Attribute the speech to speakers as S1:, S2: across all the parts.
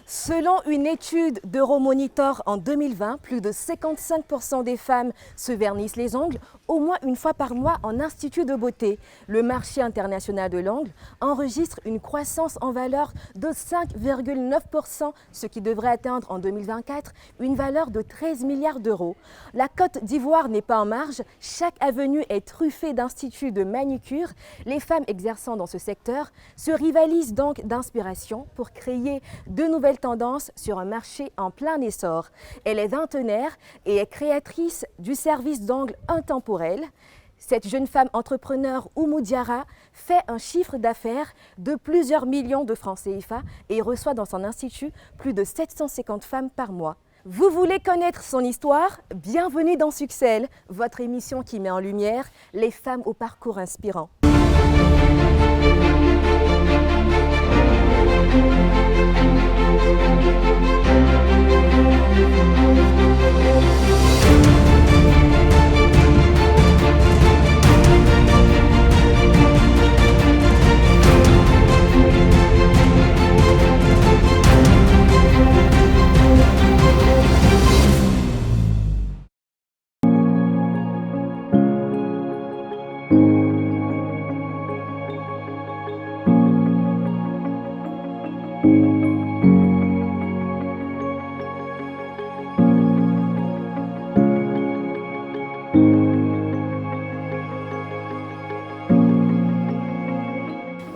S1: Selon une étude d'Euromonitor en 2020, plus de 55% des femmes se vernissent les ongles au moins une fois par mois en institut de beauté. Le marché international de l'ongle enregistre une croissance en valeur de 5,9%, ce qui devrait atteindre en 2024 une valeur de 13 milliards d'euros. La Côte d'Ivoire n'est pas en marge, chaque avenue est truffée d'instituts de manucure. Les femmes exerçant dans ce secteur se rivalisent donc d'inspiration pour créer de nouvelles tendances sur un marché en plein essor. Elle est vingtenaire et est créatrice du service d'ongles intemporel. Cette jeune femme entrepreneur, Oumou Diarra, fait un chiffre d'affaires de plusieurs millions de francs CFA et reçoit dans son institut plus de 750 femmes par mois. Vous voulez connaître son histoire? Bienvenue dans Succès, votre émission qui met en lumière les femmes au parcours inspirant.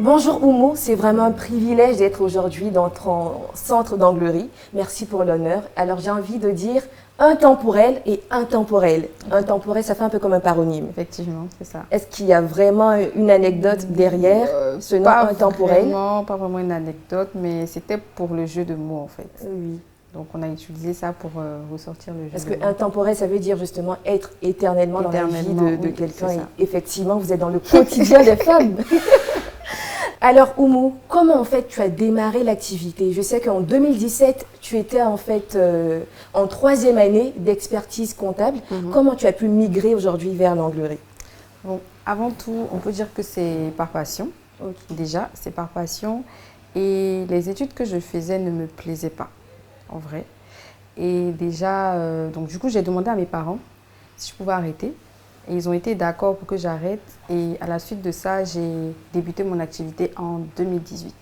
S1: Bonjour Oumou, c'est vraiment un privilège d'être aujourd'hui dans ton centre d'anglerie. Merci pour l'honneur. Alors j'ai envie de dire intemporel et intemporel. Intemporel, ça fait un peu comme un paronyme.
S2: Effectivement, c'est ça.
S1: Est-ce qu'il y a vraiment une anecdote derrière ce nom intemporel?
S2: Pas vraiment une anecdote, mais c'était pour le jeu de mots en fait.
S1: Oui.
S2: Donc on a utilisé ça pour ressortir le jeu
S1: Parce
S2: de
S1: que
S2: mots.
S1: intemporel, ça veut dire justement être éternellement dans la vie de
S2: oui,
S1: quelqu'un.
S2: c'est ça.
S1: Et effectivement, vous êtes dans le quotidien des femmes. Alors Oumou, comment en fait tu as démarré l'activité? Je sais qu'en 2017, tu étais en fait en 3e année d'expertise comptable. Comment tu as pu migrer aujourd'hui vers l'anglerie?
S2: Bon, avant tout, on peut dire que c'est par passion.
S1: Ok.
S2: Déjà, c'est par passion. Et les études que je faisais ne me plaisaient pas, en vrai. Et déjà, donc du coup, j'ai demandé à mes parents si je pouvais arrêter. Et ils ont été d'accord pour que j'arrête. Et à la suite de ça, j'ai débuté mon activité en 2018.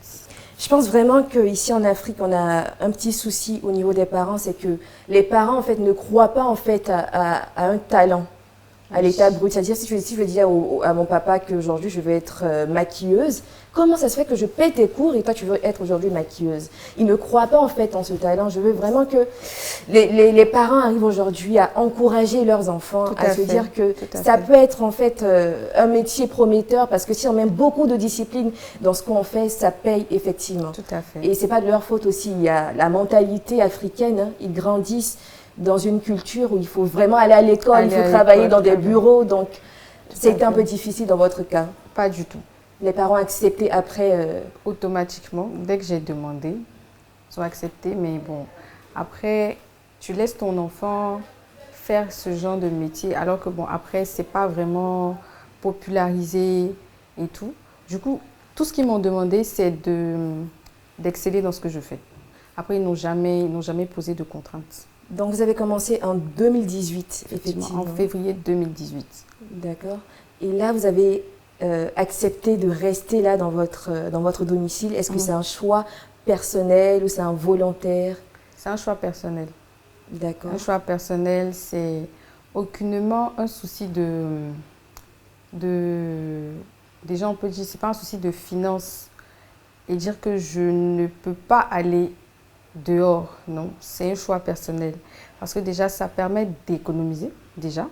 S1: Je pense vraiment qu'ici en Afrique, on a un petit souci au niveau des parents, c'est que les parents en fait ne croient pas en fait à un talent, à l'état brut. C'est-à-dire si je veux dire à mon papa qu'aujourd'hui je veux être maquilleuse, comment ça se fait que je paie tes cours et toi tu veux être aujourd'hui maquilleuse? Ils ne croient pas en fait en ce talent. Je veux vraiment que les parents arrivent aujourd'hui à encourager leurs enfants, à se dire que ça peut être en fait un métier prometteur parce que si on met beaucoup de discipline dans ce qu'on fait, ça paye effectivement.
S2: Tout à fait.
S1: Et c'est pas de leur faute aussi. Il y a la mentalité africaine, hein. Ils grandissent dans une culture où il faut vraiment aller à l'école, il faut travailler dans des bureaux, donc c'était un peu difficile dans votre cas.
S2: Pas du tout.
S1: Les parents acceptaient après
S2: Automatiquement, dès que j'ai demandé, ils ont accepté, mais bon, après, tu laisses ton enfant faire ce genre de métier, alors que bon, après, c'est pas vraiment popularisé et tout. Du coup, tout ce qu'ils m'ont demandé, c'est d'exceller dans ce que je fais. Après, ils n'ont jamais posé de contraintes.
S1: Donc vous avez commencé en 2018, effectivement.
S2: En février 2018.
S1: D'accord. Et là, vous avez accepté de rester là dans votre domicile. Est-ce que c'est un choix personnel ou c'est un volontaire?
S2: C'est un choix personnel.
S1: D'accord.
S2: Un choix personnel, c'est aucunement un souci déjà on peut dire, c'est pas un souci de finance et dire que je ne peux pas aller dehors, non, c'est un choix personnel. Parce que déjà, ça permet d'économiser, déjà.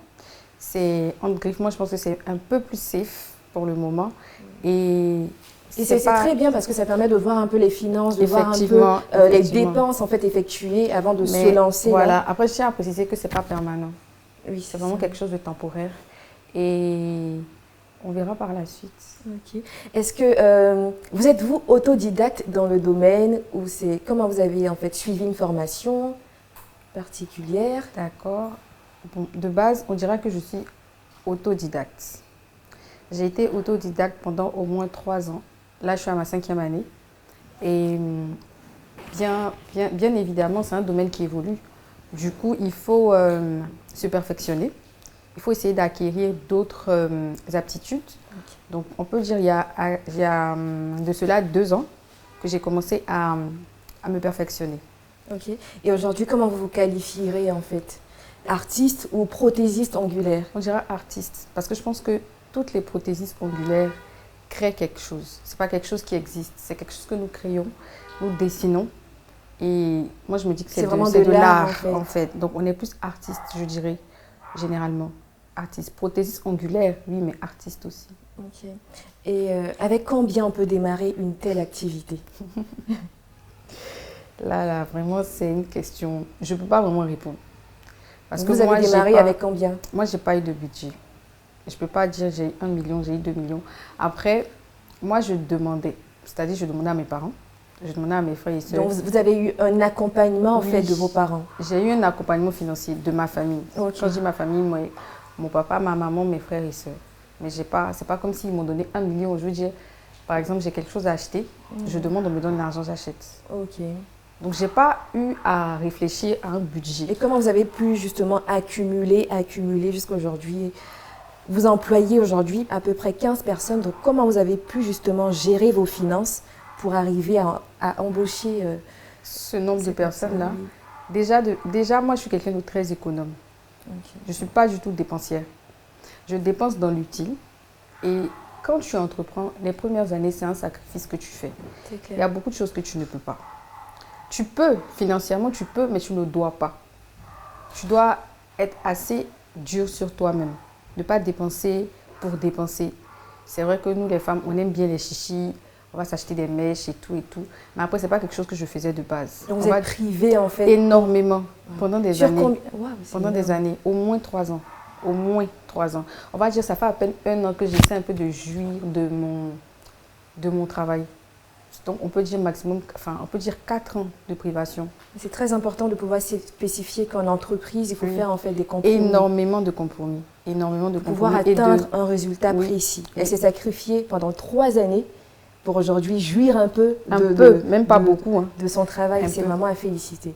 S2: C'est, entre griffes, moi je pense que c'est un peu plus safe pour le moment. Et
S1: c'est très bien parce que ça permet de voir un peu les finances, de voir un peu les dépenses en fait effectuées avant de se lancer.
S2: Voilà,
S1: là.
S2: après je tiens à préciser que c'est pas permanent.
S1: Oui,
S2: c'est vraiment quelque chose de temporaire. Et on verra par la suite.
S1: Ok. Est-ce que vous êtes-vous autodidacte dans le domaine ou c'est comment vous avez en fait suivi une formation particulière?
S2: D'accord. Bon, de base, on dirait que je suis autodidacte. J'ai été autodidacte pendant au moins 3 ans. Là, je suis à ma 5e année. Et bien évidemment, c'est un domaine qui évolue. Du coup, il faut se perfectionner. Il faut essayer d'acquérir d'autres aptitudes.
S1: Ok.
S2: Donc, on peut dire il y a de cela 2 ans que j'ai commencé à me perfectionner.
S1: Ok. Et aujourd'hui, comment vous vous qualifierez en fait? Artiste ou prothésiste angulaire?
S2: On dira artiste, parce que je pense que toutes les prothésistes ongulaires créent quelque chose. Ce n'est pas quelque chose qui existe, c'est quelque chose que nous créons, nous dessinons. Et moi, je me dis que
S1: C'est
S2: c'est
S1: vraiment
S2: de
S1: de l'art,
S2: l'art, en fait. Donc, on est plus artiste, je dirais, généralement. Artiste. Prothésiste ongulaire, oui, mais artiste aussi.
S1: Ok. Et avec combien on peut démarrer une telle activité?
S2: Là, vraiment, c'est une question. Je ne peux pas vraiment répondre. Parce que
S1: Vous avez démarré avec combien?
S2: Moi, je n'ai pas eu de budget. Je ne peux pas dire j'ai eu 1 million, j'ai eu 2 millions. Après, moi, je demandais. C'est-à-dire, je demandais à mes parents, je demandais à mes frères et sœurs.
S1: Donc vous avez eu un accompagnement en
S2: Oui.
S1: fait de vos parents?
S2: J'ai eu un accompagnement financier de ma famille.
S1: Ok.
S2: Quand je dis ma famille, moi, mon papa, ma maman, mes frères et sœurs. Mais c'est pas comme s'ils m'ont donné 1 million. Je veux dire, par exemple, j'ai quelque chose à acheter, je demande, on me donne l'argent, j'achète.
S1: Ok.
S2: Donc, je n'ai pas eu à réfléchir à un budget.
S1: Et comment vous avez pu justement accumuler jusqu'à aujourd'hui? Vous employez aujourd'hui à peu près 15 personnes. Donc comment vous avez pu justement gérer vos finances pour arriver à embaucher
S2: Ce nombre de
S1: ces
S2: personnes-là,
S1: personnes?
S2: déjà, moi, je suis quelqu'un de très économe.
S1: Ok.
S2: Je ne suis pas du tout dépensière. Je dépense dans l'utile. Et quand tu entreprends, les premières années, c'est un sacrifice que tu fais.
S1: C'est
S2: Il y a
S1: clair.
S2: beaucoup de choses que tu ne peux pas. Tu peux, financièrement, tu peux, mais tu ne dois pas. Tu dois être assez dur sur toi-même. Ne pas dépenser pour dépenser. C'est vrai que nous, les femmes, on aime bien les chichis. On va s'acheter des mèches et tout et tout. Mais après, ce n'est pas quelque chose que je faisais de base.
S1: Donc vous êtes privé en fait.
S2: Énormément. Pendant des
S1: Sur
S2: années.
S1: combien? Waouh, c'est
S2: Pendant des
S1: énorme.
S2: années. Au moins 3 ans. Au moins 3 ans. On va dire, ça fait à peine 1 an que j'essaie un peu de jouir de mon travail. Donc, on peut dire maximum, enfin, on peut dire 4 ans de privation.
S1: C'est très important de pouvoir spécifier qu'en entreprise, il faut
S2: Oui.
S1: faire en fait des compromis.
S2: Énormément de compromis. Énormément de
S1: Pour pouvoir
S2: compromis.
S1: atteindre un résultat
S2: Oui.
S1: précis.
S2: Oui.
S1: Elle s'est sacrifiée pendant 3 années pour aujourd'hui jouir un peu
S2: Même pas beaucoup. Hein.
S1: de son travail.
S2: Un
S1: C'est
S2: peu.
S1: vraiment à féliciter.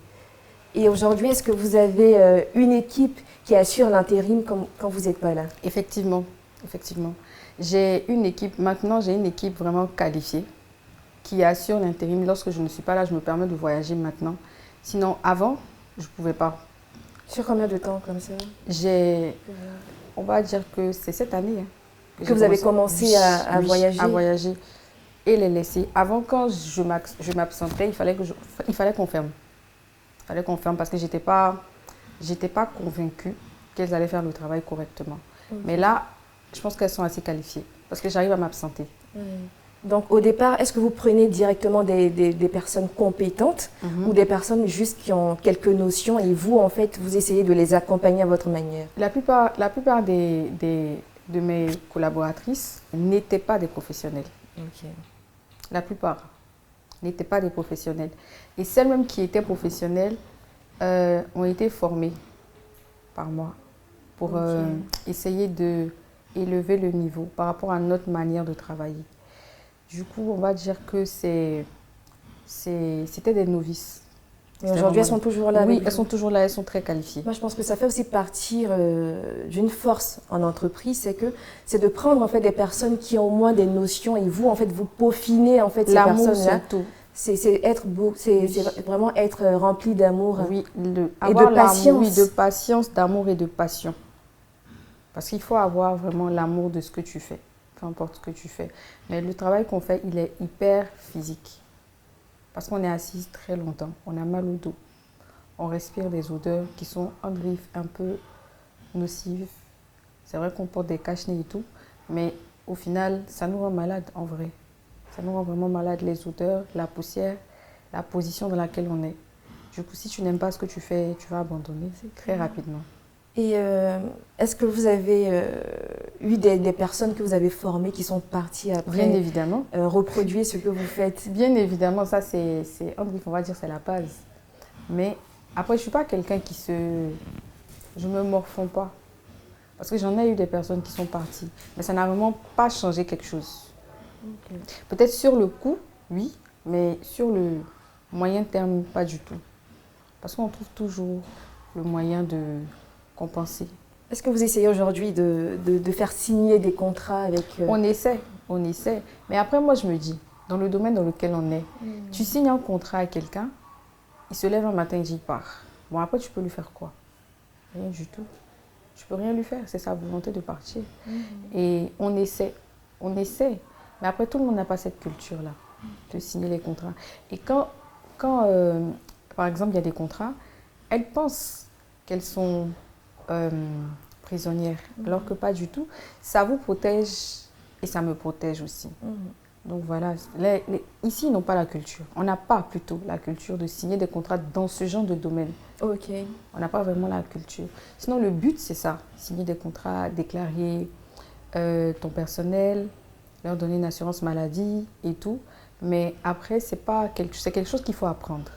S1: Et aujourd'hui, est-ce que vous avez une équipe qui assure l'intérim quand vous n'êtes pas là?
S2: Effectivement, effectivement. J'ai une équipe, maintenant j'ai une équipe vraiment qualifiée qui assure l'intérim. Lorsque je ne suis pas là, je me permets de voyager maintenant. Sinon, avant, je ne pouvais pas.
S1: Sur combien de temps comme ça?
S2: On va dire que c'est cette année
S1: Que
S2: j'ai
S1: vous avez commencé à
S2: oui,
S1: voyager?
S2: à voyager et les laisser. Avant, quand je m'absentais, il fallait qu'on ferme. Il fallait qu'on ferme parce que j'étais pas convaincue qu'elles allaient faire le travail correctement.
S1: Okay.
S2: Mais là, je pense qu'elles sont assez qualifiées parce que j'arrive à m'absenter.
S1: Donc au départ, est-ce que vous prenez directement des personnes compétentes ou des personnes juste qui ont quelques notions et vous, en fait, vous essayez de les accompagner à votre manière?
S2: La plupart de mes collaboratrices n'étaient pas des professionnels.
S1: Ok.
S2: La plupart n'étaient pas des professionnels. Et celles même qui étaient professionnelles ont été formées par moi pour essayer d'élever le niveau par rapport à notre manière de travailler. Du coup, on va dire que c'était des novices.
S1: Et aujourd'hui, elles sont toujours là?
S2: Oui, elles sont toujours là, elles sont très qualifiées.
S1: Moi, je pense que ça fait aussi partir d'une force en entreprise, c'est de prendre en fait des personnes qui ont au moins des notions et vous, en fait, vous peaufinez en fait ces personnes-là. C'est vraiment être rempli d'amour.
S2: Oui,
S1: et de patience.
S2: Oui, de patience, d'amour et de passion. Parce qu'il faut avoir vraiment l'amour de ce que tu fais, peu importe ce que tu fais. Mais le travail qu'on fait, il est hyper physique. Parce qu'on est assis très longtemps, on a mal au dos. On respire des odeurs qui sont en griffe un peu nocives. C'est vrai qu'on porte des cache-nez et tout, mais au final, ça nous rend malade en vrai. Ça nous rend vraiment malade, les odeurs, la poussière, la position dans laquelle on est. Du coup, si tu n'aimes pas ce que tu fais, tu vas abandonner très rapidement.
S1: Et est-ce que vous avez eu des personnes que vous avez formées qui sont parties après?
S2: Bien évidemment.
S1: Reproduire ce que vous faites?
S2: Bien évidemment, ça c'est on va dire c'est la base. Mais après, je ne suis pas quelqu'un qui se... Je ne me morfonds pas. Parce que j'en ai eu des personnes qui sont parties. Mais ça n'a vraiment pas changé quelque chose. Okay. Peut-être sur le coup, oui, mais sur Moyen terme, pas du tout. Parce qu'on trouve toujours le moyen de compenser.
S1: Est-ce que vous essayez aujourd'hui de faire signer des contrats avec...
S2: On essaie. Mais après, moi, je me dis, dans le domaine dans lequel on est, tu signes un contrat à quelqu'un, il se lève un matin et dit, il part. Bon, après, tu peux lui faire quoi? Rien du tout. Tu peux rien lui faire, c'est sa volonté de partir. Et on essaie. Mais après, tout le monde n'a pas cette culture-là, de signer les contrats. Et quand par exemple, il y a des contrats, elles pensent qu'elles sont prisonnières, alors que pas du tout. Ça vous protège et ça me protège aussi. Donc voilà, ici, ils n'ont pas la culture. On n'a pas plutôt la culture de signer des contrats dans ce genre de domaine.
S1: Ok.
S2: On n'a pas vraiment la culture. Sinon, le but, c'est ça. Signer des contrats, déclarer ton personnel, leur donner une assurance maladie et tout. Mais après, c'est quelque chose qu'il faut apprendre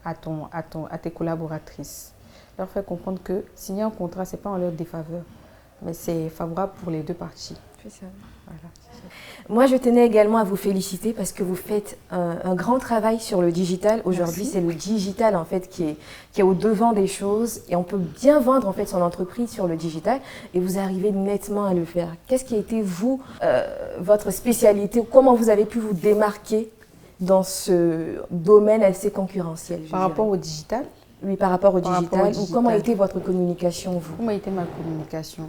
S2: à tes collaboratrices. Leur faire comprendre que signer un contrat, ce n'est pas en leur défaveur, mais c'est favorable pour les deux parties.
S1: C'est ça.
S2: Voilà, c'est ça.
S1: Moi, je tenais également à vous féliciter parce que vous faites un grand travail sur le digital. Aujourd'hui, c'est le digital en fait qui est au devant des choses et on peut bien vendre en fait son entreprise sur le digital et vous arrivez nettement à le faire. Qu'est-ce qui a été votre spécialité? Comment vous avez pu vous démarquer dans ce domaine assez concurrentiel?
S2: Par rapport au digital?
S1: Oui, par rapport au digital. Ou comment a été votre communication, vous?
S2: Comment a été ma communication?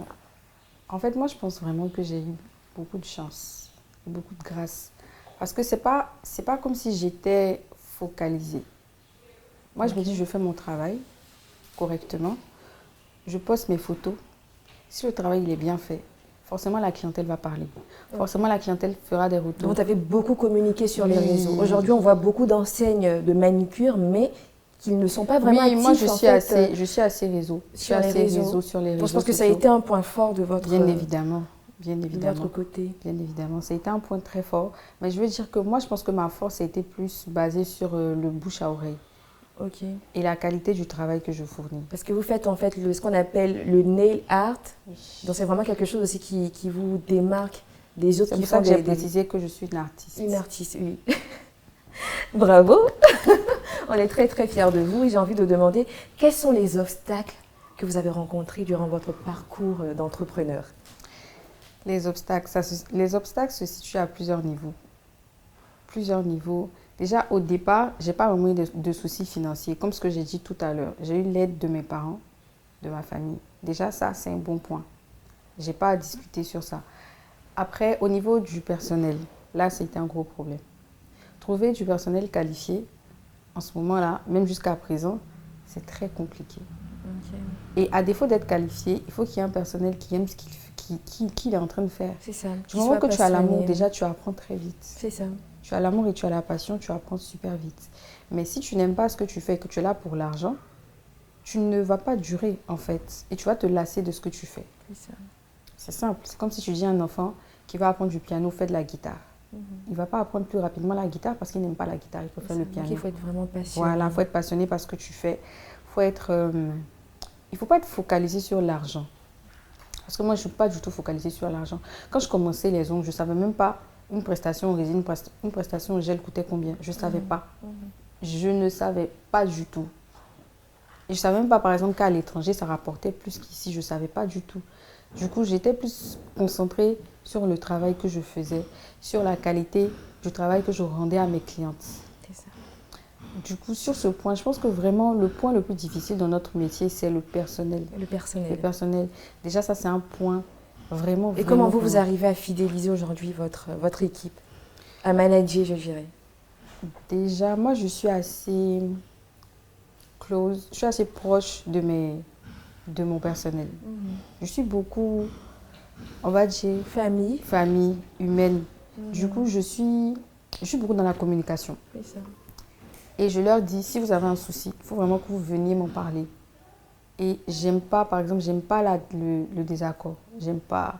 S2: En fait, moi, je pense vraiment que j'ai eu beaucoup de chance, beaucoup de grâce. Parce que c'est pas comme si j'étais focalisée. Moi, je me dis, je fais mon travail correctement. Je poste mes photos. Si le travail il est bien fait, forcément, la clientèle va parler. Forcément, la clientèle fera des retours.
S1: Donc, tu avais beaucoup communiqué sur les réseaux. Aujourd'hui, on voit beaucoup d'enseignes de manicure, mais qui ne sont pas vraiment actifs.
S2: Moi, je suis assez réseau.
S1: Sur les réseaux.
S2: Donc,
S1: je pense que ça a été un point fort de votre...
S2: Bien évidemment.
S1: De votre côté.
S2: Bien évidemment. Ça a été un point très fort. Mais je veux dire que moi, je pense que ma force a été plus basée sur le bouche à oreille.
S1: Ok.
S2: Et la qualité du travail que je fournis.
S1: Parce que vous faites en fait ce qu'on appelle le nail art. Donc c'est vraiment quelque chose aussi qui vous démarque des autres.
S2: C'est pour ça que j'ai précisé que je suis une artiste.
S1: Une artiste, oui. Bravo. On est très très fiers de vous et j'ai envie de demander quels sont les obstacles que vous avez rencontrés durant votre parcours d'entrepreneur?
S2: Les obstacles se situent à plusieurs niveaux. Déjà, au départ, je n'ai pas vraiment eu de soucis financiers. Comme ce que j'ai dit tout à l'heure, j'ai eu l'aide de mes parents, de ma famille. Déjà, ça, c'est un bon point. Je n'ai pas à discuter sur ça. Après, au niveau du personnel, là, c'était un gros problème. Trouver du personnel qualifié, en ce moment-là, même jusqu'à présent, c'est très compliqué. Okay. Et à défaut d'être qualifié, il faut qu'il y ait un personnel qui aime ce qu'il est en train de faire.
S1: C'est ça.
S2: Du moment que tu as l'amour, déjà, tu apprends très vite.
S1: C'est ça.
S2: Tu as l'amour et tu as la passion, tu apprends super vite. Mais si tu n'aimes pas ce que tu fais et que tu es là pour l'argent, tu ne vas pas durer, en fait. Et tu vas te lasser de ce que tu fais.
S1: C'est ça.
S2: C'est simple. C'est comme si tu dis à un enfant qui va apprendre du piano, fait de la guitare. Il ne va pas apprendre plus rapidement la guitare parce qu'il n'aime pas la guitare, il préfère le piano.
S1: Donc il faut être vraiment passionné.
S2: Voilà, il faut être passionné par ce que tu fais. Il ne faut pas être focalisé sur l'argent. Parce que moi, je ne suis pas du tout focalisée sur l'argent. Quand je commençais les ongles, je ne savais même pas une prestation résine, une prestation gel coûtait combien. Je ne savais pas. Je ne savais pas du tout. Et je ne savais même pas, par exemple, qu'à l'étranger, ça rapportait plus qu'ici. Je ne savais pas du tout. Du coup, j'étais plus concentrée sur le travail que je faisais, sur la qualité du travail que je rendais à mes clientes.
S1: C'est ça.
S2: Du coup, sur ce point, je pense que vraiment, le point le plus difficile dans notre métier, c'est le personnel.
S1: Le personnel.
S2: Le personnel. Déjà, ça, c'est un point vraiment...
S1: Et comment vous arrivez à fidéliser aujourd'hui votre équipe, à manager, je dirais?
S2: Déjà, moi, je suis assez close, je suis assez proche de mon personnel. Je suis beaucoup, on va dire, famille humaine. Du coup, je suis beaucoup dans la communication.
S1: C'est ça.
S2: Et je leur dis, si vous avez un souci, il faut vraiment que vous veniez m'en parler. Et j'aime pas, par exemple, j'aime pas le désaccord. J'aime pas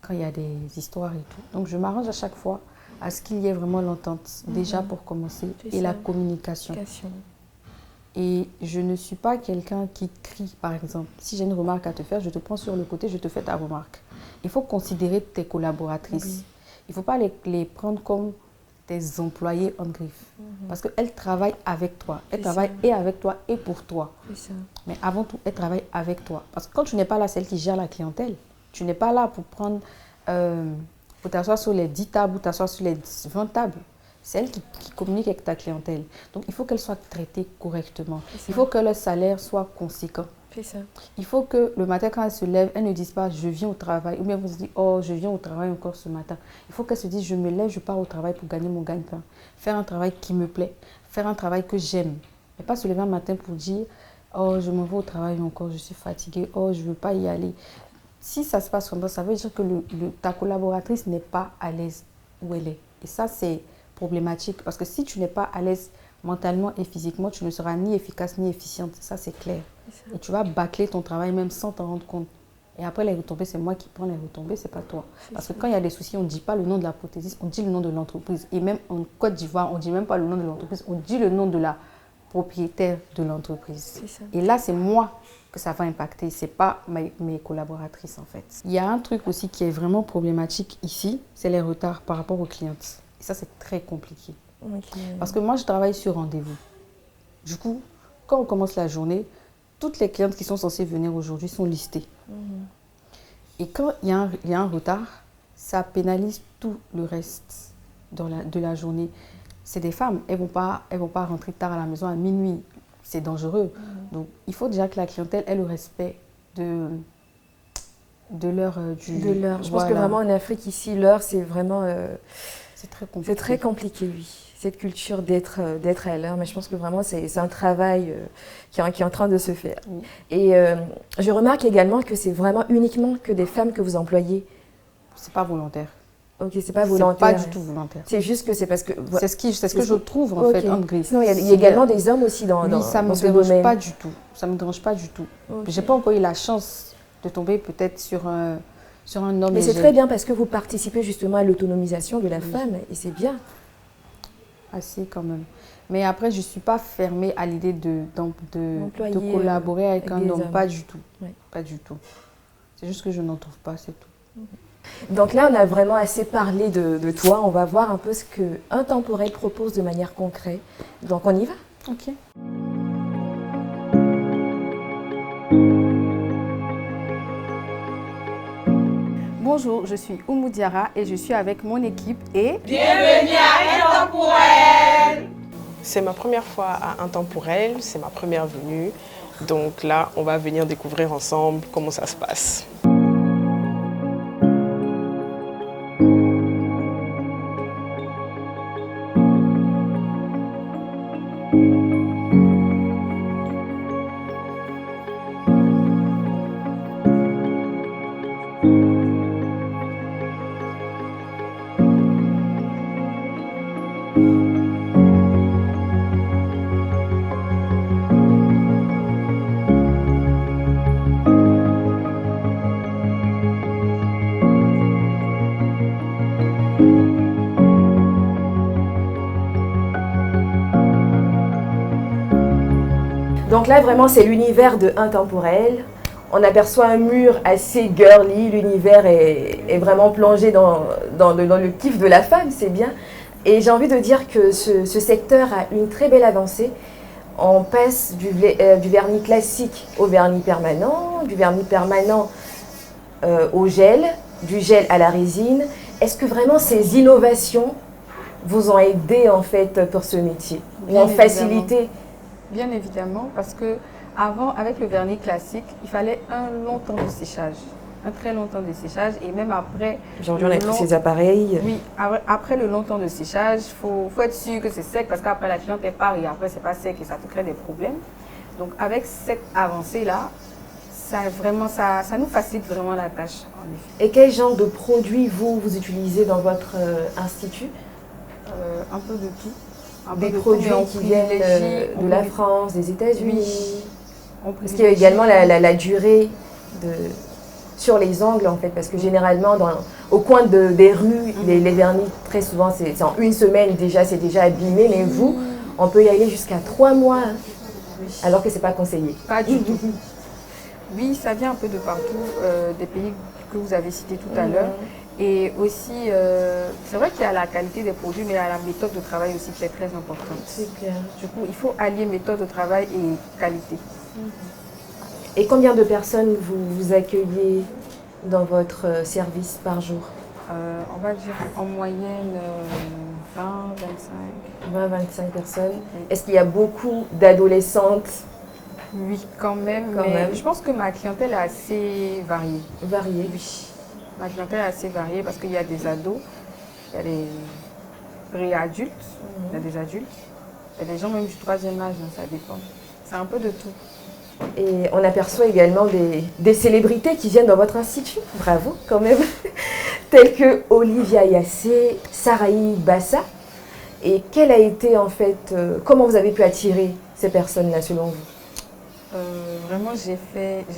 S2: quand il y a des histoires et tout. Donc, je m'arrange à chaque fois à ce qu'il y ait vraiment l'entente, déjà pour commencer, et la communication. Et je ne suis pas quelqu'un qui crie, par exemple. Si j'ai une remarque à te faire, je te prends sur le côté, je te fais ta remarque. Il faut considérer tes collaboratrices. Il ne faut pas les prendre comme tes employés en griffe. Parce qu'elle travaille avec toi. Elle
S1: C'est
S2: travaille
S1: ça.
S2: et avec toi et pour toi.
S1: C'est ça.
S2: Mais avant tout, elle travaille avec toi. Parce que quand tu n'es pas là, c'est elle qui gère la clientèle. Tu n'es pas là pour prendre, pour t'asseoir sur les 10 tables ou t'asseoir sur les 20 tables. C'est elle qui communique avec ta clientèle. Donc, il faut qu'elle soit traitée correctement. Il faut que le salaire soit conséquent.
S1: C'est ça.
S2: Il faut que le matin, quand elle se lève, elle ne dise pas « je viens au travail » ou bien vous se dites « oh, je viens au travail encore ce matin ». Il faut qu'elle se dise « je me lève, je pars au travail pour gagner mon gagne-pain ». Faire un travail qui me plaît, faire un travail que j'aime. Et pas se lever un matin pour dire « oh, je me vais au travail encore, je suis fatiguée, oh, je ne veux pas y aller ». Si ça se passe comme ça veut dire que ta collaboratrice n'est pas à l'aise où elle est. Et ça, c'est problématique parce que si tu n'es pas à l'aise mentalement et physiquement, tu ne seras ni efficace ni efficiente. Ça, c'est clair. Et tu vas bâcler ton travail même sans t'en rendre compte. Et après, les retombées, c'est moi qui prends les retombées, c'est pas toi. Parce que quand il y a des soucis, on ne dit pas le nom de la prothésiste, on dit le nom de l'entreprise. Et même en Côte d'Ivoire, on ne dit même pas le nom de l'entreprise, on dit le nom de la propriétaire de l'entreprise. Et là, c'est moi que ça va impacter, c'est pas mes collaboratrices en fait. Il y a un truc aussi qui est vraiment problématique ici, c'est les retards par rapport aux clientes. Et ça, c'est très compliqué. Parce que moi, je travaille sur rendez-vous. Du coup, quand on commence la journée, toutes les clientes qui sont censées venir aujourd'hui sont listées. Et quand il y a un retard, ça pénalise tout le reste de la journée. C'est des femmes, elles vont pas rentrer tard à la maison à minuit. C'est dangereux. Donc, il faut déjà que la clientèle ait le respect de l'heure
S1: Je pense que vraiment en Afrique, ici, l'heure, c'est vraiment...
S2: c'est très compliqué.
S1: C'est très compliqué, oui. Cette culture d'être à l'heure, mais je pense que vraiment c'est un travail qui est en train de se faire.
S2: Oui.
S1: Et je remarque également que c'est vraiment uniquement que des femmes que vous employez.
S2: C'est pas volontaire.
S1: Ok, c'est pas volontaire.
S2: C'est pas du tout volontaire.
S1: C'est juste que c'est parce que...
S2: C'est ce que je trouve en fait en Grèce.
S1: Sinon, il y a également des hommes aussi dans ce domaine.
S2: Ça me dérange pas du tout. Ça me dérange pas du tout.
S1: Okay.
S2: J'ai pas encore eu la chance de tomber peut-être sur un homme.
S1: Mais c'est très bien parce que vous participez justement à l'autonomisation de la femme et c'est bien.
S2: Assez quand même. Mais après, je ne suis pas fermée à l'idée de collaborer avec un homme. Pas du tout.
S1: Oui.
S2: Pas du tout. C'est juste que je n'en trouve pas, c'est tout.
S1: Donc là, on a vraiment assez parlé de toi. On va voir un peu ce que Intemporel propose de manière concrète. Donc on y va?
S2: Ok. Bonjour, je suis Oumou Diarra et je suis avec mon équipe et...
S3: Bienvenue à Intemporel! C'est ma première fois à Intemporel, c'est ma première venue. Donc là, on va venir découvrir ensemble comment ça se passe.
S1: Donc là, vraiment, c'est l'univers de Intemporel. On aperçoit un mur assez girly, l'univers est vraiment plongé dans le kiff de la femme, c'est bien. Et j'ai envie de dire que ce secteur a une très belle avancée. On passe du vernis classique au vernis permanent, du vernis permanent au gel, du gel à la résine. Est-ce que vraiment ces innovations vous ont aidé en fait pour ce métier? Ou ont facilité?
S2: Bien évidemment, parce que avant, avec le vernis classique, il fallait un long temps de séchage, un très long temps de séchage, et même après...
S1: Aujourd'hui, on a tous ces appareils.
S2: Oui, après le long temps de séchage, il faut être sûr que c'est sec, parce qu'après la cliente est part et après c'est pas sec et ça te crée des problèmes. Donc avec cette avancée-là, ça nous facilite vraiment la tâche, en effet.
S1: Et quel genre de produits vous utilisez dans votre institut?
S2: Un peu de tout.
S1: Des produits qui viennent de la France, des États-Unis. Parce qu'il y a également la durée sur les ongles en fait, parce que généralement au coin des rues, les vernis très souvent c'est en une semaine déjà, c'est déjà abîmé, mais vous, on peut y aller jusqu'à 3 mois, hein, alors que c'est pas conseillé.
S2: Pas du tout. Oui, ça vient un peu de partout, des pays que vous avez cités tout à l'heure. Et aussi, c'est vrai qu'il y a la qualité des produits, mais il y a la méthode de travail aussi qui est très importante.
S1: C'est clair.
S2: Du coup, il faut allier méthode de travail et qualité.
S1: Et combien de personnes vous accueillez dans votre service par jour?
S2: On va dire en moyenne 20, 25.
S1: 20-25 personnes. Est-ce qu'il y a beaucoup d'adolescentes
S2: Oui, quand même.
S1: Quand
S2: mais
S1: même.
S2: je pense que ma clientèle est assez variée.
S1: variées?
S2: Oui, ma clientèle est assez variée parce qu'il y a des ados, il y a des pré-adultes, il y a des adultes, il y a des gens même du troisième âge, donc ça dépend. C'est un peu de tout.
S1: Et on aperçoit également des célébrités qui viennent dans votre institut. Bravo quand même. Telles que Olivia Yassé, Saraï Bassa. Et quelle a été en fait, comment vous avez pu attirer ces personnes-là selon vous?
S2: Vraiment, j'ai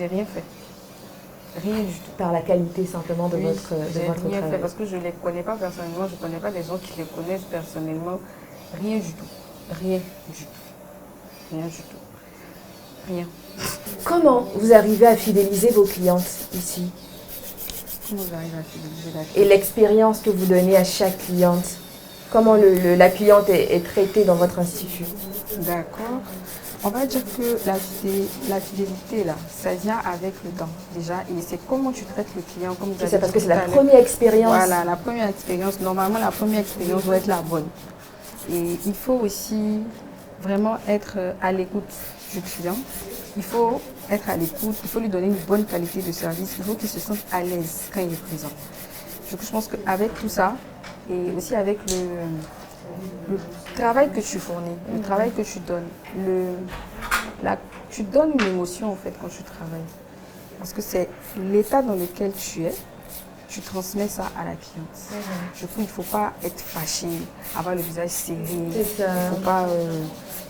S2: rien fait. Rien du tout.
S1: Par la qualité simplement de
S2: Oui,
S1: votre
S2: j'ai rien
S1: travail.
S2: fait parce que je ne les connais pas personnellement, je ne connais pas des gens qui les connaissent personnellement. Rien du tout. Rien du tout. Rien du tout. Rien.
S1: Comment vous arrivez à fidéliser vos clientes ici?
S2: Comment j'arrive à fidéliser la
S1: Et
S2: cliente?
S1: l'expérience que vous donnez à chaque cliente? Comment la cliente est traitée dans votre institut?
S2: D'accord. On va dire que la fidélité, là, ça vient avec le temps, déjà. Et c'est comment tu traites le client, comme vous avez
S1: C'est parce
S2: dit
S1: que c'est
S2: tout
S1: la
S2: à l'heure.
S1: première expérience.
S2: Voilà, la première expérience. Normalement, la première expérience doit être la bonne. Et il faut aussi vraiment être à l'écoute du client. Il faut être à l'écoute, il faut lui donner une bonne qualité de service. Il faut qu'il se sente à l'aise quand il est présent. Du coup, je pense qu'avec tout ça, et aussi avec le travail que tu fournis, le travail que tu donnes, tu donnes une émotion en fait quand tu travailles. Parce que c'est l'état dans lequel tu es, tu transmets ça à la cliente. Du coup, il ne faut pas être fâché, avoir le visage serré.
S1: C'est ça.
S2: Il ne faut pas,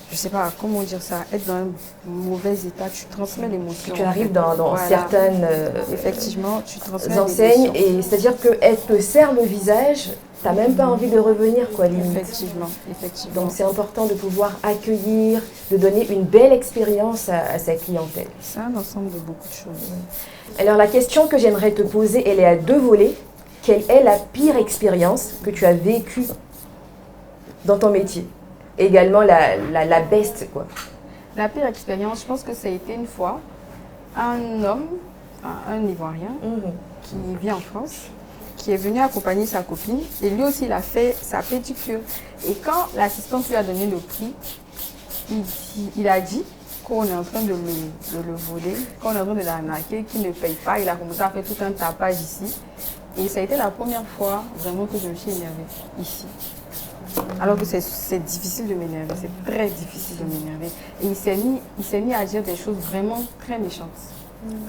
S2: je ne sais pas comment dire ça, être dans un mauvais état. Tu transmets l'émotion.
S1: Tu arrives dans
S2: Voilà.
S1: certaines
S2: Effectivement, tu transmets
S1: enseignes
S2: l'émotion.
S1: et c'est-à-dire qu'elle te serre le visage, tu n'as même pas envie de revenir, quoi, limite.
S2: Effectivement, effectivement.
S1: Donc c'est important de pouvoir accueillir, de donner une belle expérience à sa clientèle.
S2: C'est un ensemble de beaucoup de choses.
S1: Alors la question que j'aimerais te poser, elle est à deux volets. Quelle est la pire expérience que tu as vécue dans ton métier? Et également la best, quoi.
S2: La pire expérience, je pense que ça a été une fois un homme, un Ivoirien, qui vit en France, qui est venu accompagner sa copine. Et lui aussi, il a fait sa pédicure. Et quand l'assistante lui a donné le prix, il a dit qu'on est en train de le voler, qu'on est en train de l'arnaquer, qu'il ne paye pas. Il a commencé à faire tout un tapage ici. Et ça a été la première fois vraiment que je me suis énervée ici. Alors que c'est difficile de m'énerver, c'est très difficile de m'énerver. Et il s'est mis à dire des choses vraiment très méchantes.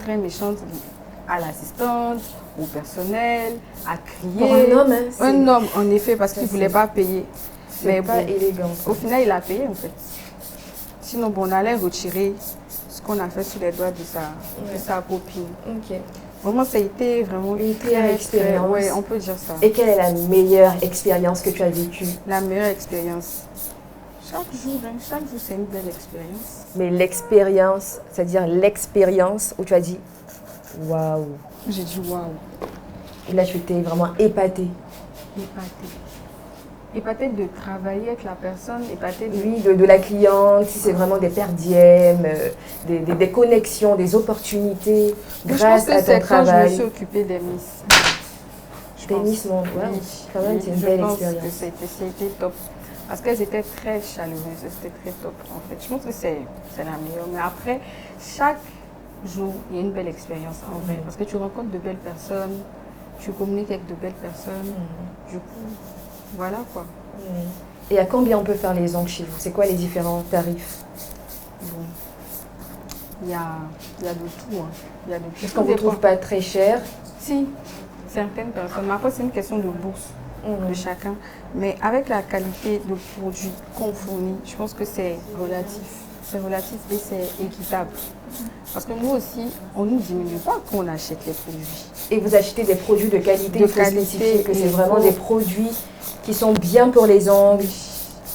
S2: Très méchantes à l'assistante, au personnel, à crier.
S1: Pour un homme, hein,
S2: Un homme, en effet, parce qu'il ne voulait pas payer.
S1: Mais pas élégant.
S2: Au final, il a payé en fait. Sinon, bon, on allait retirer ce qu'on a fait sur les doigts de sa copine.
S1: Ok.
S2: Vraiment, ça a été vraiment
S1: Une pire expérience.
S2: Oui, on peut dire ça.
S1: Et quelle est la meilleure expérience que tu as vécue?
S2: La meilleure expérience. Chaque jour, c'est une belle expérience.
S1: Mais l'expérience, c'est-à-dire l'expérience où tu as dit waouh.
S2: J'ai dit waouh.
S1: Et là, tu étais vraiment épatée.
S2: Épatée. Épatée de travailler avec la personne, épatée de...
S1: Oui, de la cliente, si c'est vraiment des per diem, des connexions, des opportunités grâce à ton
S2: Je pense que c'est quand je me
S1: travail.
S2: suis occupée des Miss.
S1: Des Miss Monde, ouais. Quand même, c'est une belle expérience.
S2: Je pense que c'était top. Parce qu'elles étaient très chaleureuses, c'était très top en fait. Je pense que c'est la meilleure. Mais après, chaque jour, il y a une belle expérience en vrai. Parce que tu rencontres de belles personnes, tu communiques avec de belles personnes. Du coup, voilà quoi.
S1: Et à combien on peut faire les ongles chez vous? C'est quoi les différents tarifs?
S2: Bon. Il y a de tout. Hein. Il y a de tout.
S1: Est-ce qu'on ne vous trouve pas très cher?
S2: Si, certaines personnes. Mais après, c'est une question de bourse de chacun. Mais avec la qualité de produit qu'on fournit, je pense que c'est relatif. C'est relatif et c'est équitable. Parce que nous aussi, on ne nous diminue pas quand on achète les produits.
S1: Et vous achetez des produits de qualité,
S2: De
S1: il faut
S2: qualité,
S1: spécifier que c'est
S2: il
S1: vraiment
S2: faut-
S1: des produits qui sont bien pour les ongles.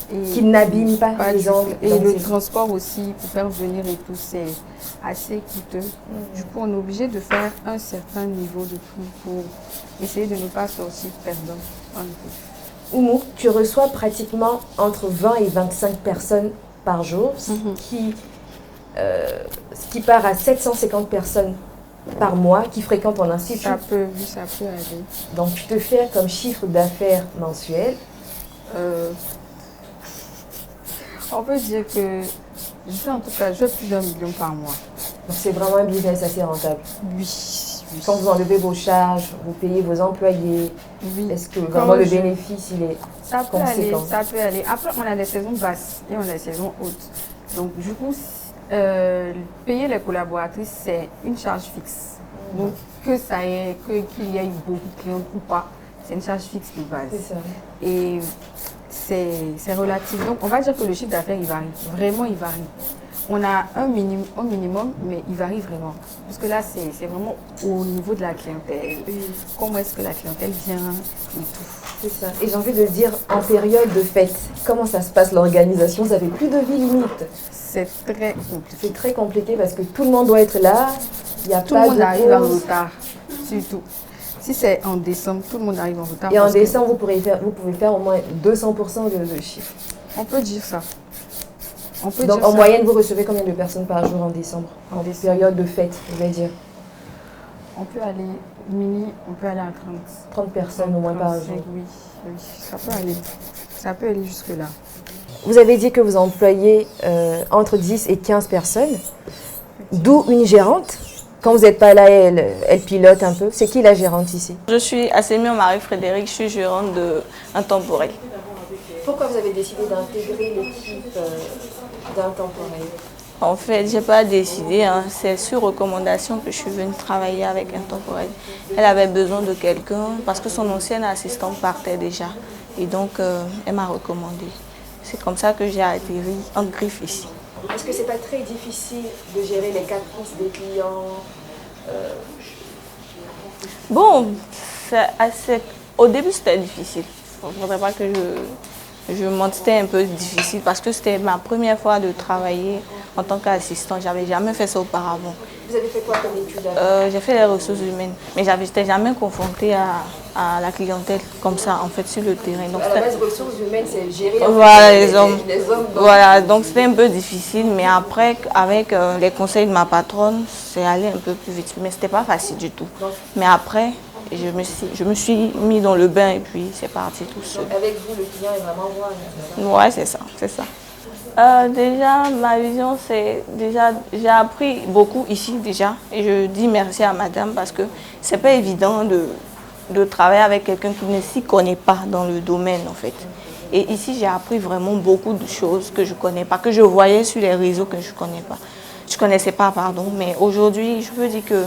S1: Qui n'abîme pas
S2: Pas
S1: les
S2: du
S1: ongles.
S2: tout. Et
S1: Donc,
S2: le
S1: c'est-
S2: transport aussi, pour faire venir et tout, c'est assez coûteux. Du coup, on est obligé de faire un certain niveau de prix pour essayer de ne pas sortir perdant. un peu.
S1: Oumou, tu reçois pratiquement entre 20 et 25 personnes par jour, ce qui part à 750 personnes par mois qui fréquentent ton institut.
S2: Ça peut aller.
S1: Donc, tu te fais comme chiffre d'affaires mensuel.
S2: On peut dire que je fais en tout cas, je fais plus d'1 million par mois.
S1: Donc, c'est vraiment un business assez rentable.
S2: Oui.
S1: Quand vous enlevez vos charges, vous payez vos employés,
S2: Oui.
S1: est-ce que
S2: Quand
S1: vraiment le
S2: je-
S1: bénéfice, il est
S2: Ça peut aller,
S1: conséquent?
S2: ça peut aller. Après, on a des saisons basses et on a des saisons hautes. Donc, du coup, payer les collaboratrices, c'est une charge fixe. Donc, qu'il y ait beaucoup de clients ou pas, c'est une charge fixe de base.
S1: C'est ça.
S2: Et c'est relatif. Donc, on va dire que le chiffre d'affaires, il varie. Vraiment, il varie. On a un minimum, mais il varie vraiment. Parce que là, c'est vraiment au niveau de la clientèle. Comment est-ce que la clientèle vient et tout.
S1: C'est ça. Et j'ai envie de dire, en période de fête, comment ça se passe l'organisation? Vous n'avez plus de vie limite.
S2: C'est très compliqué.
S1: C'est très compliqué parce que tout le monde doit être là. Il n'y a
S2: Tout
S1: pas
S2: le monde
S1: de
S2: arrive en
S1: pause.
S2: retard, surtout. Si c'est en décembre, tout le monde arrive en retard.
S1: Et en
S2: parce que
S1: décembre, vous pouvez faire au moins 200% de chiffre.
S2: on peut dire ça. On peut
S1: Donc
S2: dire
S1: en
S2: ça.
S1: moyenne, vous recevez combien de personnes par jour en décembre?
S2: En
S1: En
S2: décembre.
S1: période de fête, je vais dire.
S2: On peut aller on peut aller à 30.
S1: 30 personnes au moins par
S2: 35,
S1: jour.
S2: oui, ça peut aller. Ça peut aller jusque-là.
S1: Vous avez dit que vous employez entre 10 et 15 personnes, d'où une gérante. Quand vous n'êtes pas là, elle pilote un peu. C'est qui la gérante ici?
S4: Je suis Assémir Marie-Frédéric, je suis gérante de Intemporel.
S1: Pourquoi vous avez décidé d'intégrer l'équipe d'Intemporel?
S4: En fait, je n'ai pas décidé, hein. C'est sur recommandation que je suis venue travailler avec Intemporel. Elle avait besoin de quelqu'un parce que son ancienne assistante partait déjà. Et donc, elle m'a recommandé. C'est comme ça que j'ai atterri en griffe ici.
S1: Est-ce que c'est pas très difficile de gérer les caprices des clients?
S4: Bon, au début c'était difficile. Il ne faudrait pas que je monte, c'était un peu difficile parce que c'était ma première fois de travailler en tant qu'assistant. Je n'avais jamais fait ça auparavant.
S1: Vous avez fait quoi comme étude?
S4: J'ai fait les ressources humaines, mais je n'étais jamais confrontée à la clientèle comme ça, en fait, sur le terrain. Donc,
S1: À la base, ressources humaines, c'est gérer
S4: voilà, les hommes.
S1: donc-
S4: Voilà, donc c'était un peu difficile, mais après, avec les conseils de ma patronne, c'est allé un peu plus vite. Mais ce n'était pas facile du tout. Mais après, je me suis mis dans le bain et puis c'est parti tout seul.
S1: Avec vous, le client est vraiment roi. C'est ça?
S4: Ouais, c'est ça, c'est ça. Déjà, ma vision, c'est déjà, j'ai appris beaucoup ici déjà. Et je dis merci à madame parce que c'est pas évident de travailler avec quelqu'un qui ne s'y connaît pas dans le domaine en fait. Et ici, j'ai appris vraiment beaucoup de choses que je connais pas, que je voyais sur les réseaux que je connais pas. Je connaissais pas, pardon. Mais aujourd'hui, je peux dire que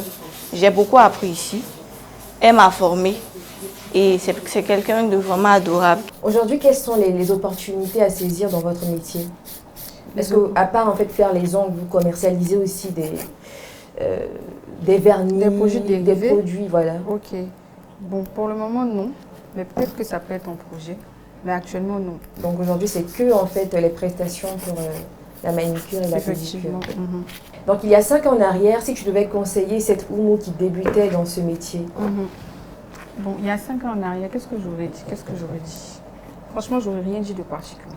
S4: j'ai beaucoup appris ici. Elle m'a formée. Et c'est quelqu'un de vraiment adorable.
S1: Aujourd'hui, quelles sont les opportunités à saisir dans votre métier? Est-ce que, à part en fait faire les ongles, vous commercialisez aussi des vernis,
S2: Des produits
S1: des
S2: dérivés?
S1: produits, voilà.
S2: Ok. Bon, pour le moment, non. Mais peut-être que ça peut être un projet. Mais actuellement, non.
S1: Donc aujourd'hui, c'est que en fait les prestations pour la manicure et la pédicure.
S2: Effectivement. Mhm.
S1: Donc il y a 5 ans en arrière, si tu devais conseiller cette Oumou qui débutait dans ce métier,
S2: Mhm. Bon, il y a 5 ans en arrière, qu'est-ce que j'aurais dit? Franchement, j'aurais rien dit de particulier.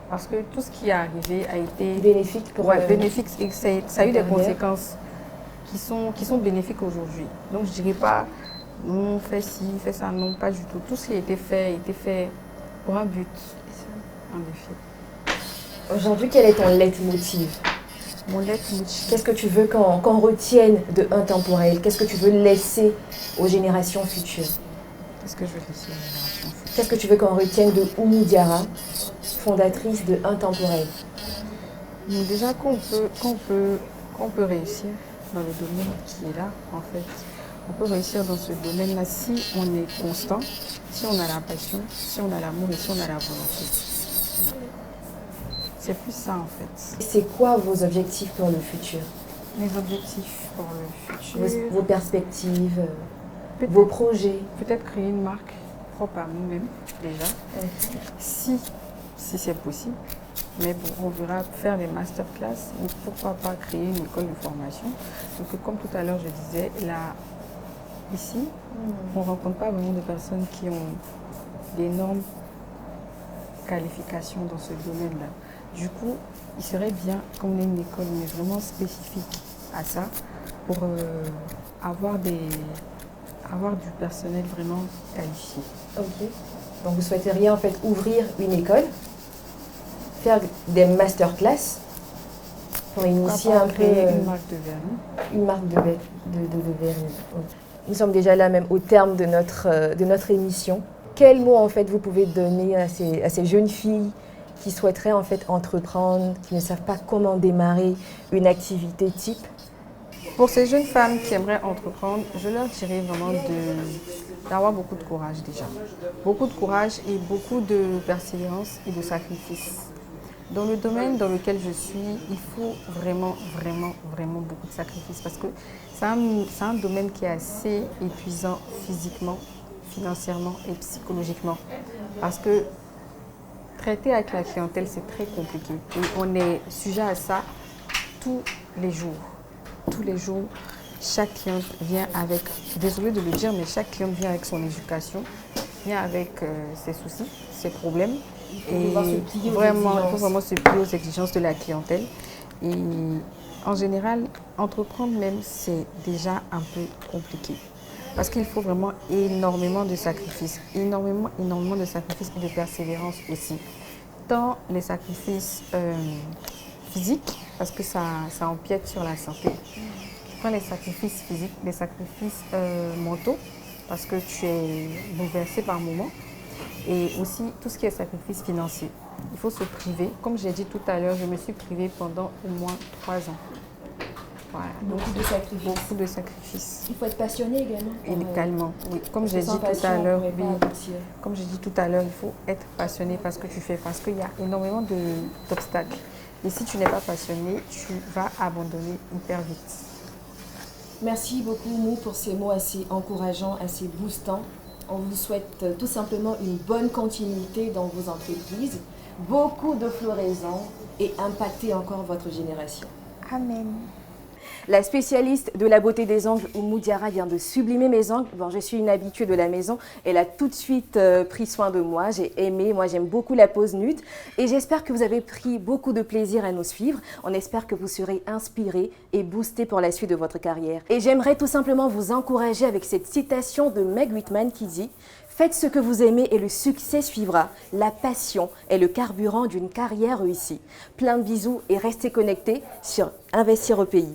S2: Parce que tout ce qui est arrivé a été
S1: bénéfique pour
S2: bénéfique et ça a eu des
S1: derrière.
S2: conséquences qui sont bénéfiques aujourd'hui. Donc je dirais pas non, fais ci, fais ça, non, pas du tout. Tout ce qui a été fait pour un but. En effet.
S1: Aujourd'hui, quel est ton leitmotiv?
S2: Mon leitmotiv.
S1: Qu'est-ce que tu veux qu'on retienne de Intemporel? Qu'est-ce que tu veux laisser aux générations futures?
S2: Qu'est-ce que je veux laisser aux générations futures?
S1: Qu'est-ce que tu veux qu'on retienne de Oumou Diarra, fondatrice de Intemporel?
S2: Donc déjà qu'on peut réussir dans le domaine qui est là, en fait. On peut réussir dans ce domaine-là si on est constant, si on a la passion, si on a l'amour et si on a la volonté. C'est plus ça en fait.
S1: C'est quoi vos objectifs pour le futur?
S2: Mes objectifs pour le futur.
S1: Vos perspectives,
S2: Peut-être-
S1: vos projets?
S2: Peut-être créer une marque propre à nous-mêmes déjà. Si si c'est possible. Mais bon, on verra faire des masterclass, mais pourquoi pas créer une école de formation. Donc, comme tout à l'heure, je disais, là, ici, on ne rencontre pas vraiment de personnes qui ont d'énormes qualifications dans ce domaine-là. Du coup, il serait bien qu'on ait une école mais vraiment spécifique à ça pour avoir du personnel vraiment qualifié.
S1: Ok. Donc vous souhaiteriez en fait ouvrir une école, faire des masterclass pour initier un peu
S2: une marque de vernis.
S1: une marque de vernis. Ok. Nous sommes déjà là même au terme de notre émission. Quel mot en fait vous pouvez donner à ces jeunes filles qui souhaiteraient en fait entreprendre, qui ne savent pas comment démarrer une activité type?
S2: Pour ces jeunes femmes qui aimeraient entreprendre, je leur dirais vraiment d'avoir beaucoup de courage déjà. Beaucoup de courage et beaucoup de persévérance et de sacrifice. Dans le domaine dans lequel je suis, il faut vraiment beaucoup de sacrifices parce que c'est un domaine qui est assez épuisant physiquement, financièrement et psychologiquement. Parce que traiter avec la clientèle, c'est très compliqué. Et on est sujet à ça tous les jours. Tous les jours, chaque cliente vient avec, désolée de le dire, mais chaque cliente vient avec son éducation, vient avec ses soucis, ses problèmes. Et il faut vraiment se plier aux exigences de la clientèle. Et en général, entreprendre même, c'est déjà un peu compliqué. Parce qu'il faut vraiment énormément de sacrifices, énormément de sacrifices et de persévérance aussi. Tant les sacrifices physiques, parce que ça empiète sur la santé. Tu prends les sacrifices physiques, les sacrifices mentaux, parce que tu es bouleversé par moments. Et aussi tout ce qui est sacrifice financier. Il faut se priver. Comme j'ai dit tout à l'heure, je me suis privée pendant au moins 3 ans. Voilà.
S1: Beaucoup de sacrifices.
S2: Beaucoup de sacrifices.
S1: Il faut être passionné également.
S2: Également, oui. Comme j'ai dit tout à l'heure, comme j'ai dit tout à l'heure, il faut être passionné par ce que tu fais parce qu'il y a énormément d'obstacles. Et si tu n'es pas passionné, tu vas abandonner hyper vite.
S1: Merci beaucoup Mou pour ces mots assez encourageants, assez boostants. On vous souhaite tout simplement une bonne continuité dans vos entreprises, beaucoup de floraison et impacter encore votre génération.
S2: Amen.
S1: La spécialiste de la beauté des ongles, Oumou Diarra, vient de sublimer mes ongles. Bon, je suis une habituée de la maison. Elle a tout de suite pris soin de moi. J'ai aimé. Moi, j'aime beaucoup la pose nude. Et j'espère que vous avez pris beaucoup de plaisir à nous suivre. On espère que vous serez inspirés et boostés pour la suite de votre carrière. Et j'aimerais tout simplement vous encourager avec cette citation de Meg Whitman qui dit « Faites ce que vous aimez et le succès suivra. La passion est le carburant d'une carrière réussie. » Plein de bisous et restez connectés sur Investir au pays.